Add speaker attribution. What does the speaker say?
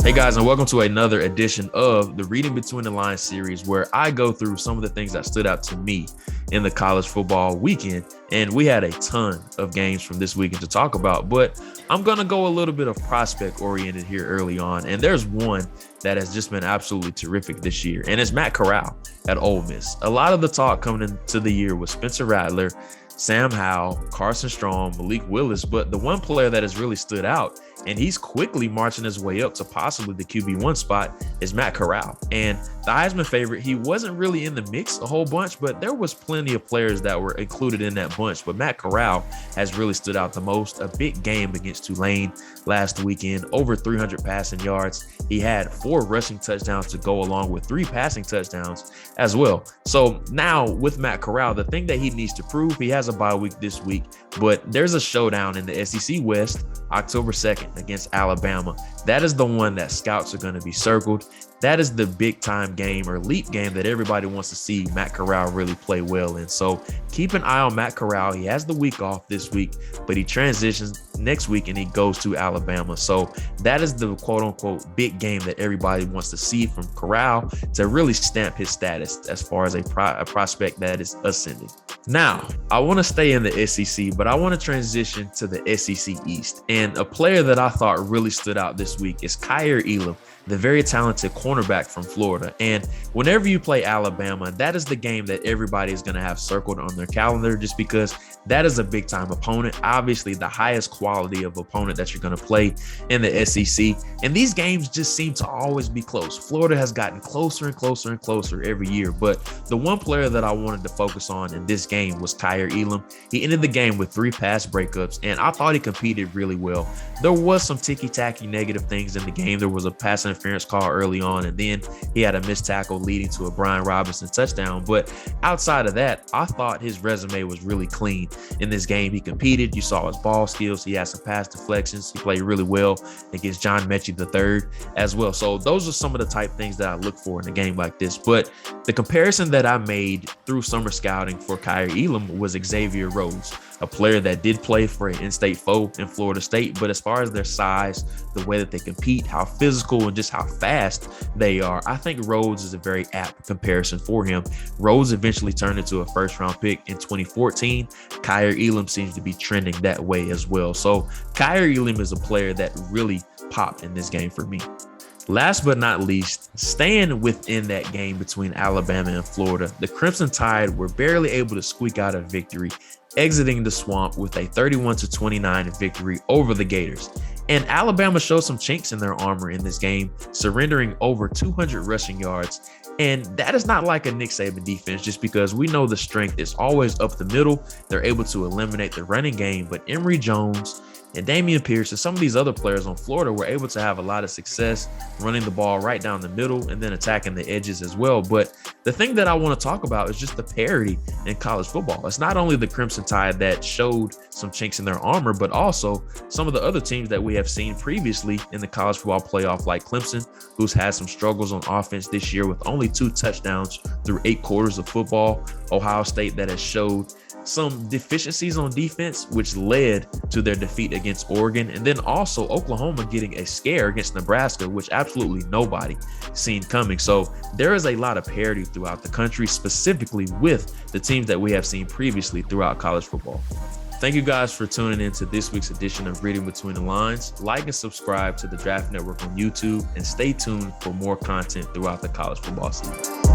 Speaker 1: Hey guys, and welcome to another edition of the Reiding Between the Lines series, where I go through some of the things that stood out to me in the college football weekend. And we had a ton of games from this weekend to talk about, but I'm going to go a little bit of prospect oriented here early on. And there's one that has just been absolutely terrific this year, and it's Matt Corral at Ole Miss. A lot of the talk coming into the year was Spencer Rattler, Sam Howell, Carson Strong, Malik Willis, but the one player that has really stood out, and he's quickly marching his way up to possibly the QB1 spot, is Matt Corral. And the Heisman favorite, he wasn't really in the mix a whole bunch, but there was plenty of players that were included in that bunch. But Matt Corral has really stood out the most. A big game against Tulane last weekend, over 300 passing yards. He had 4 rushing touchdowns to go along with 3 passing touchdowns as well. So now with Matt Corral, the thing that he needs to prove, he has a bye week this week, but there's a showdown in the SEC West, October 2nd against Alabama. That is the one that scouts are going to be circled. That is the big time game or leap game that everybody wants to see Matt Corral really play well in. So keep an eye on Matt Corral. He has the week off this week, but he transitions next week and he goes to Alabama. So that is the quote unquote big game that everybody wants to see from Corral to really stamp his status as far as a prospect that is ascending. Now, I want to stay in the SEC, but I want to transition to the SEC East. And a player that I thought really stood out this week is Kaiir Elam, the very talented cornerback from Florida. And whenever you play Alabama, that is the game that everybody is going to have circled on their calendar, just because that is a big time opponent. Obviously, the highest quality of opponent that you're going to play in the SEC. And these games just seem to always be close. Florida has gotten closer and closer and closer every year. But the one player that I wanted to focus on in this game was Kaiir Elam. He ended the game with 3 pass breakups, and I thought he competed really well. There was some ticky-tacky negative things in the game. There was a pass interference call early on, and then he had a missed tackle leading to a Brian Robinson touchdown. But outside of that, I thought his resume was really clean in this game. He competed. You saw his ball skills. He had some pass deflections. He played really well against John Mechie III as well. So those are some of the type things that I look for in a game like this. But the comparison that I made through summer scouting for Kaiir Elam was Xavier Rhodes, a player that did play for an in-state foe in Florida State. But as far as their size, the way that they compete, how physical and just how fast they are, I think Rhodes is a very apt comparison for him. Rhodes eventually turned into a first-round pick in 2014. Kaiir Elam seems to be trending that way as well. So Kaiir Elam is a player that really popped in this game for me. Last but not least, staying within that game between Alabama and Florida, the Crimson Tide were barely able to squeak out a victory, exiting the swamp with a 31-29 victory over the Gators. And Alabama showed some chinks in their armor in this game, surrendering over 200 rushing yards. And that is not like a Nick Saban defense, just because we know the strength is always up the middle. They're able to eliminate the running game, but Emory Jones and Dameon Pierce and some of these other players on Florida were able to have a lot of success running the ball right down the middle and then attacking the edges as well. But the thing that I want to talk about is just the parity in college football. It's not only the Crimson Tide that showed some chinks in their armor, but also some of the other teams that we have seen previously in the college football playoff, like Clemson, who's had some struggles on offense this year with only 2 touchdowns through 8 quarters of football. Ohio State, that has showed some deficiencies on defense, which led to their defeat against Oregon. And then also Oklahoma getting a scare against Nebraska, which absolutely nobody seen coming. So there is a lot of parity throughout the country, specifically with the teams that we have seen previously throughout college football. Thank you guys for tuning in to this week's edition of Reading Between the Lines. Like and subscribe to the Draft Network on YouTube, and stay tuned for more content throughout the college football season.